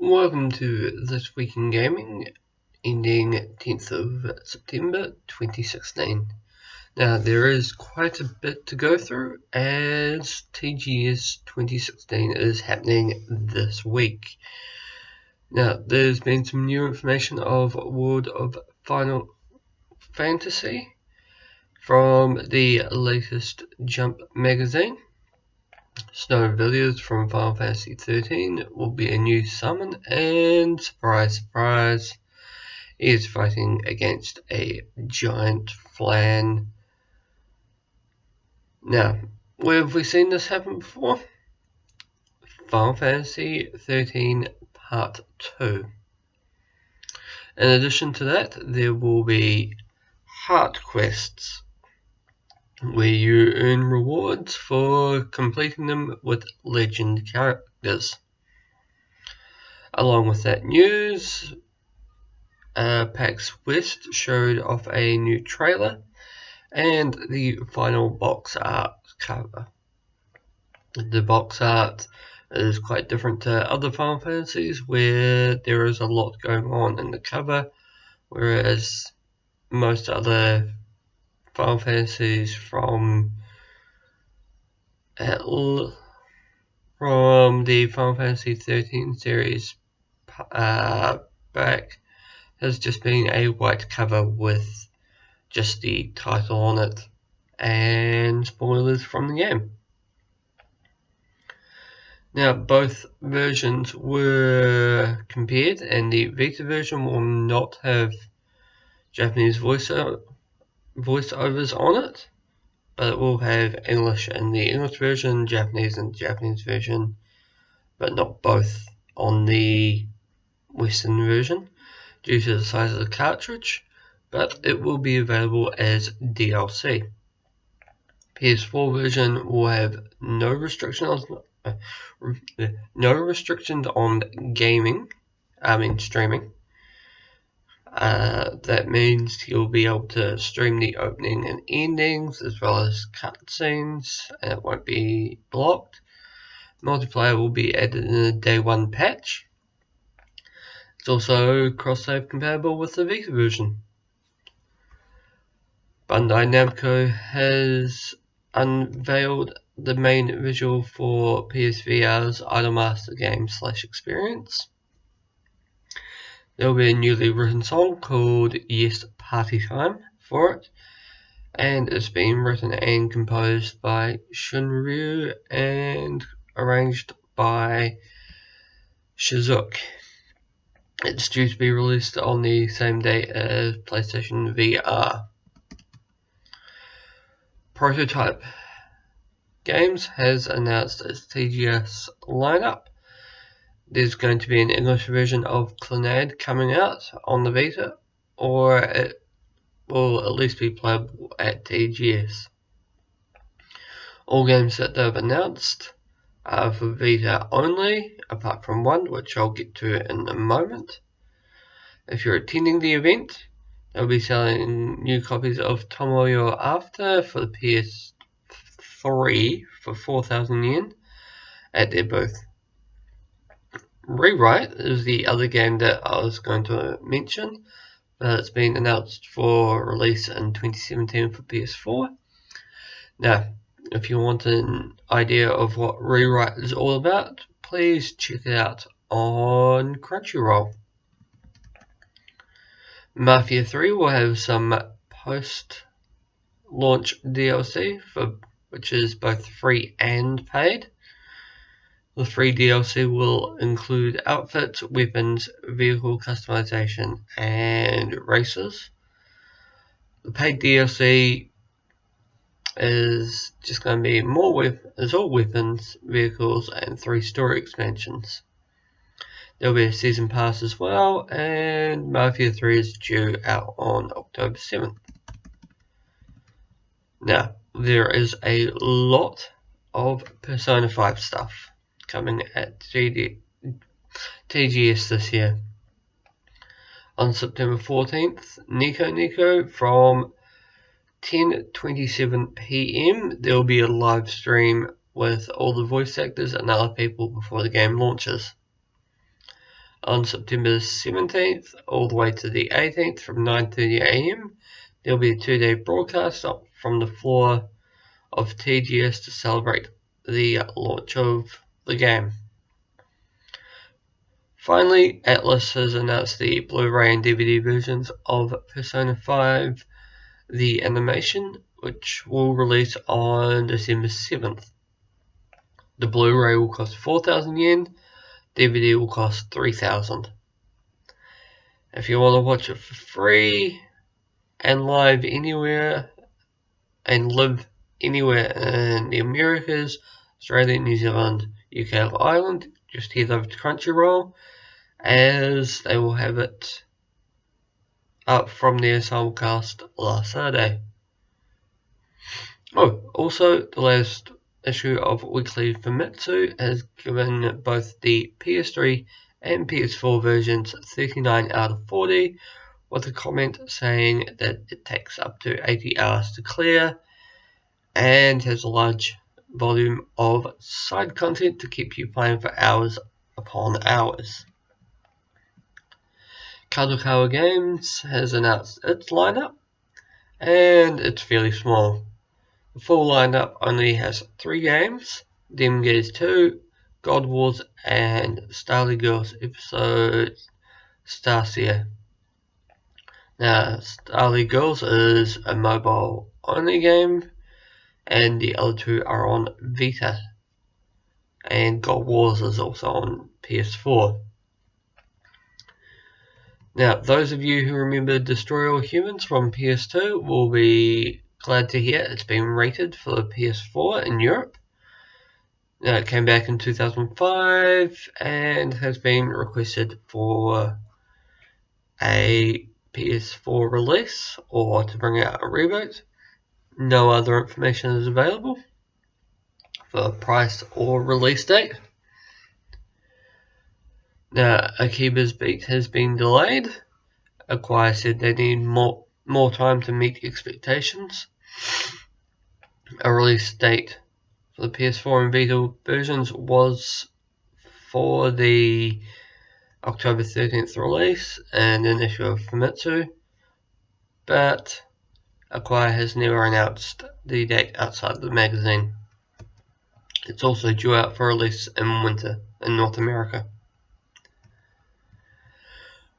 Welcome to This Week in Gaming, ending 10th of September 2016. Now, there is quite a bit to go through as TGS 2016 is happening this week. Now, there's been some new information of World of Final Fantasy from the latest Jump magazine. Snow Villiers from Final Fantasy XIII will be a new summon, and surprise, surprise, he is fighting against a giant flan. Now, where have we seen this happen before? Final Fantasy XIII Part 2. In addition to that, there will be heart quests, where you earn rewards for completing them with legend characters. Along with that news, PAX West showed off a new trailer and the final box art cover. The box art is quite different to other Final Fantasies, where there is a lot going on in the cover, whereas most other Final Fantasies from the Final Fantasy XIII series back has just been a white cover with just the title on it and spoilers from the game. Now, both versions were compared, and the Vita version will not have Japanese voiceovers on it, but it will have English in the English version, Japanese in the Japanese version, but not both on the Western version due to the size of the cartridge, but it will be available as DLC. PS4 version will have no restrictions on streaming. That means you'll be able to stream the opening and endings as well as cutscenes, and it won't be blocked. Multiplayer will be added in a day one patch. It's also cross-save compatible with the Vita version. Bandai Namco has unveiled the main visual for PSVR's Idolmaster game / experience. There will be a newly written song called Yes Party Time for it, and it's been written and composed by Shunryu and arranged by Shizuke. It's due to be released on the same day as PlayStation VR. Prototype Games has announced its TGS lineup. There's going to be an English version of Clannad coming out on the Vita, or it will at least be playable at TGS. All games that they've announced are for Vita only, apart from one, which I'll get to in a moment. If you're attending the event, they'll be selling new copies of Tomoyo After for the PS3 for 4,000 yen at their booth. Rewrite is the other game that I was going to mention, but it's been announced for release in 2017 for PS4. Now, if you want an idea of what Rewrite is all about, please check it out on Crunchyroll. Mafia 3 will have some post-launch DLC, which is both free and paid. The free DLC will include outfits, weapons, vehicle customization, and races. The paid DLC is just going to be all weapons, vehicles, and 3 story expansions. There'll be a season pass as well, and Mafia 3 is due out on October 7th. Now, there is a lot of Persona 5 stuff coming at TGS this year. On September 14th, Nico from 10:27 PM, there will be a live stream with all the voice actors and other people before the game launches. On September 17th all the way to the 18th from 9:30 AM, there'll be a 2-day broadcast up from the floor of TGS to celebrate the launch of the game. Finally, Atlus has announced the Blu-ray and DVD versions of Persona 5 The Animation, which will release on December 7th. The Blu-ray will cost 4,000 yen, DVD will cost 3,000. If you want to watch it for free and live anywhere and live anywhere in the Americas, Australia, New Zealand, UK or Ireland, just head over to Crunchyroll, as they will have it up from their simulcast last Saturday. Oh, also the latest issue of Weekly Famitsu has given both the PS3 and PS4 versions 39 out of 40, with a comment saying that it takes up to 80 hours to clear and has a large volume of side content to keep you playing for hours upon hours. Kadokawa Games has announced its lineup, and it's fairly small. The full lineup only has 3 games: Demon Gears 2, God Wars, and Starly Girls episode Starseer. Now, Starly Girls is a mobile only game, and the other 2 are on Vita, and God Wars is also on PS4. Now, those of you who remember Destroy All Humans from PS2 will be glad to hear it's been rated for the PS4 in Europe. Now, it came back in 2005 and has been requested for a PS4 release or to bring out a reboot. No other information is available for price or release date. Now, Akiba's Beat has been delayed. Acquire said they need more time to meet expectations. A release date for the PS4 and Vita versions was for the October 13th release and an issue of Famitsu, but Acquire has never announced the date outside the magazine. It's also due out for release in winter in North America.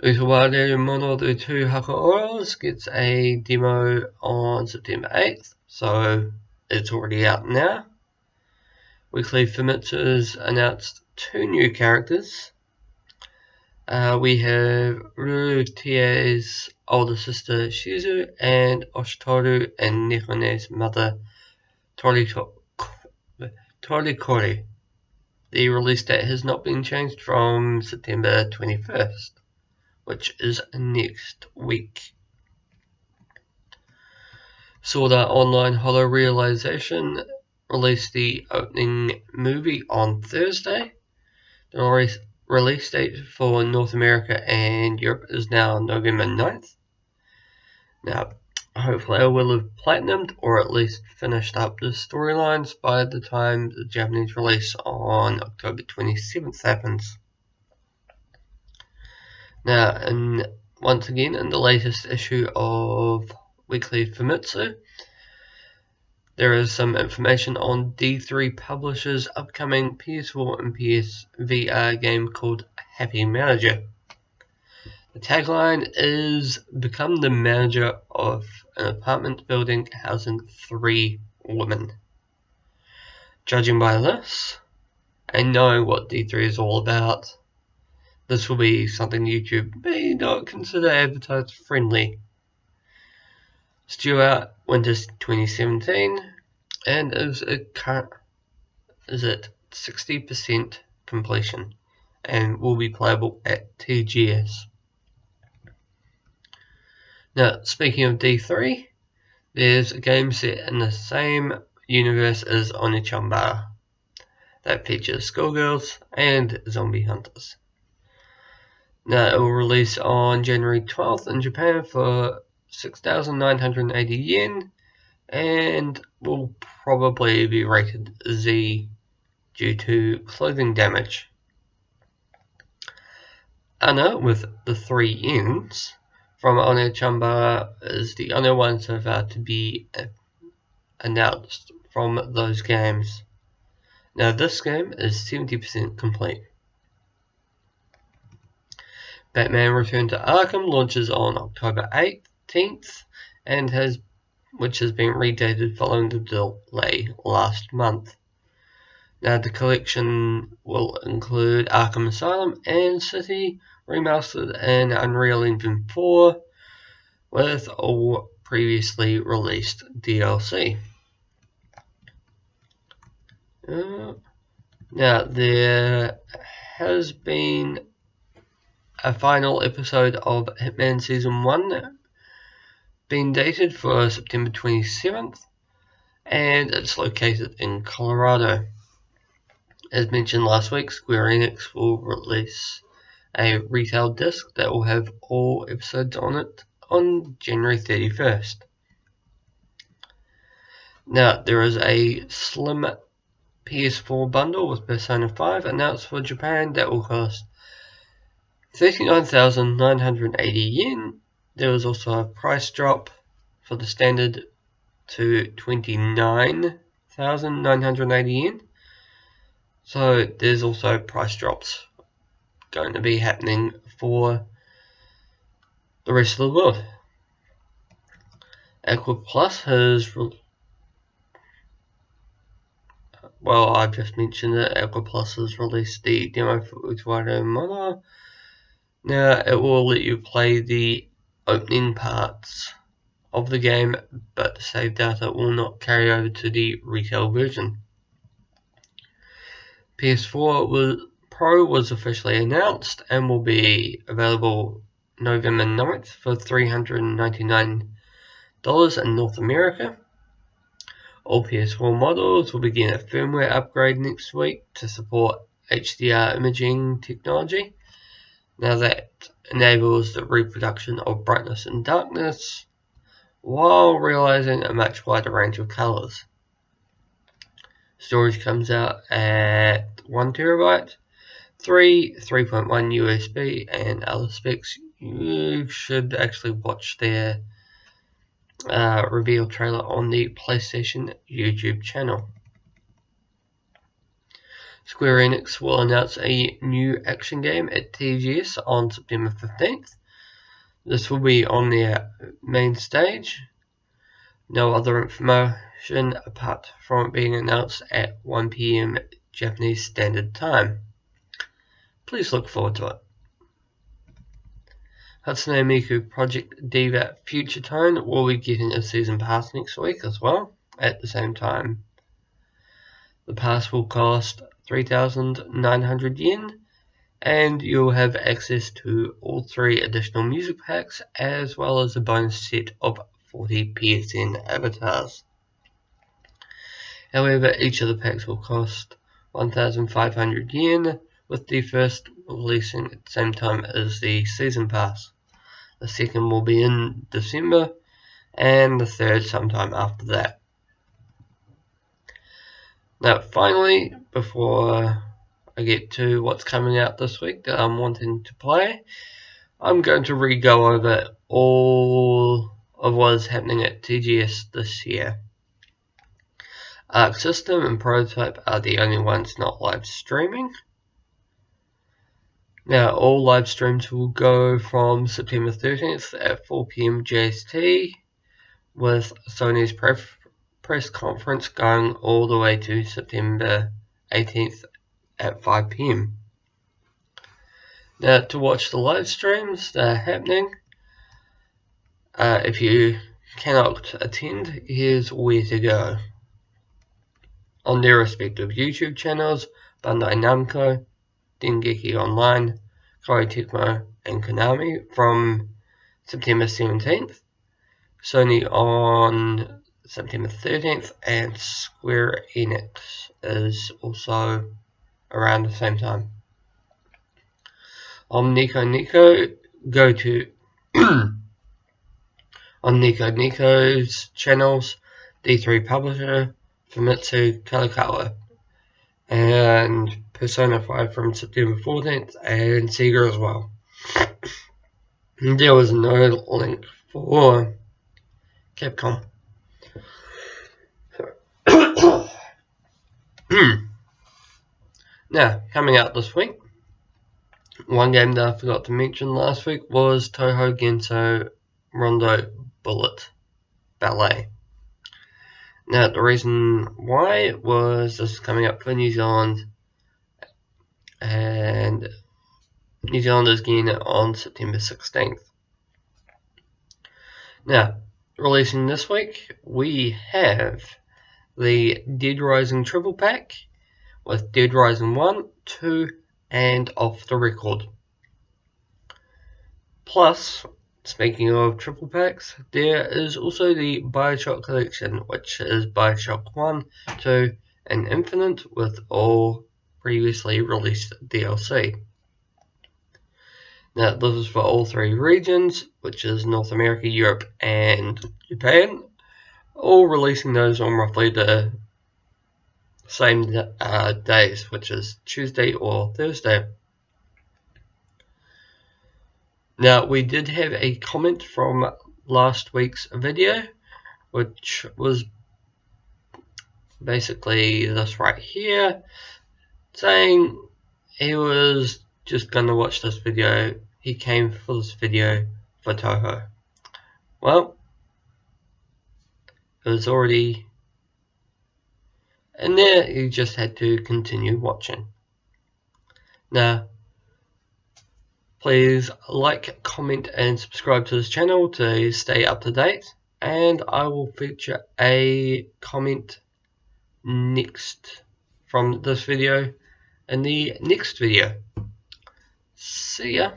Utawade Monodu 2 Hakaoros gets a demo on September 8th, so it's already out now. Weekly Famitsu has announced 2 new characters. We have Rurutie's older sister Shizu and Oshitoru and Nekone's mother Torikori. The release date has not been changed from September 21st, which is next week. Sword Art Online Hollow Realization released the opening movie on Thursday. The release date for North America and Europe is now November 9th. Now, hopefully I will have platinumed or at least finished up the storylines by the time the Japanese release on October 27th happens. Now, once again, in the latest issue of Weekly Famitsu, there is some information on D3 Publishers' upcoming PS4 and PSVR game called Happy Manager. The tagline is "Become the manager of an apartment building housing 3 women." Judging by this, and knowing what D3 is all about, this will be something YouTube may not consider advertised friendly. It's due out winter 2017 and is at 60% completion and will be playable at TGS. Now, speaking of D3, there's a game set in the same universe as Onichambara that features schoolgirls and zombie hunters. Now, it will release on January 12th in Japan for 6,980 yen and will probably be rated Z due to clothing damage. Anna with the 3 N's from Onechambara is the only one so far to be announced from those games. Now this game is 70% complete. Batman Return to Arkham launches on October 18th and which has been redated following the delay last month. Now the collection will include Arkham Asylum and City remastered in Unreal Engine 4 with all previously released DLC. Now there has been a final episode of Hitman Season 1 being dated for September 27th, and it's located in Colorado. As mentioned last week, Square Enix will release a retail disc that will have all episodes on it on January 31st. Now, there is a slim PS4 bundle with Persona 5 announced for Japan that will cost 39,980 yen. There was also a price drop for the standard to 29,980 yen. So there's also price drops going to be happening for the rest of the world. Aqua Plus has, well, I've just mentioned that Aqua Plus has released the demo for Utoido Mono. Now it will let you play the opening parts of the game, but the save data will not carry over to the retail version. PS4 Pro was officially announced and will be available November 9th for $399 in North America. All PS4 models will begin a firmware upgrade next week to support HDR imaging technology. Now that enables the reproduction of brightness and darkness while realizing a much wider range of colors. Storage comes out at 1 terabyte, 3.1 USB, and other specs. You should actually watch their reveal trailer on the PlayStation YouTube channel. Square Enix will announce a new action game at TGS on September 15th. This will be on their main stage. No other information apart from it being announced at 1 PM Japanese Standard Time. Please look forward to it. Hatsune Miku Project Diva Future Tone will be getting a season pass next week as well, at the same time. The pass will cost 3,900 yen, and you'll have access to all 3 additional music packs, as well as a bonus set of 40 PSN avatars. However, each of the packs will cost 1,500 yen, with the first releasing at the same time as the season pass. The second will be in December, and the third sometime after that. Now finally, before I get to what's coming out this week that I'm wanting to play, I'm going to re-go over all of what is happening at TGS this year. Arc System and Prototype are the only ones not live streaming. Now all live streams will go from September 13th at 4 PM JST, with Sony's press conference going all the way to September 18th at 5 PM. Now to watch the live streams that are happening, if you cannot attend, here's where to go. On their respective YouTube channels, Bandai Namco, Dengeki Online, Koei Tecmo, and Konami from September 17th, Sony on September 13th, and Square Enix is also around the same time. On Nico Nico, go to on Nico Nico's channels, D3 Publisher, Famitsu Kalakawa, and Persona 5 from September 14th, and Sega as well. There was no link for Capcom. Now, coming out this week, one game that I forgot to mention last week was Touhou Gensou Rondo Bullet Ballet. Now, the reason why was this is coming up for New Zealand, and New Zealand is getting it on September 16th. Now, releasing this week, we have the Dead Rising triple pack with Dead Rising 1, 2, and Off the Record. Plus, speaking of triple packs, there is also the Bioshock collection, which is Bioshock 1, 2, and Infinite with all previously released DLC. Now, this is for all three regions, which is North America, Europe, and Japan, all releasing those on roughly the same days, which is Tuesday or Thursday. Now, we did have a comment from last week's video, which was basically this right here, saying he was just going to watch this video. He came for this video for Touhou. Well, it was already in there, you just had to continue watching. Now, please like, comment, and subscribe to this channel to stay up to date, and I will feature a comment next from this video in the next video. See ya.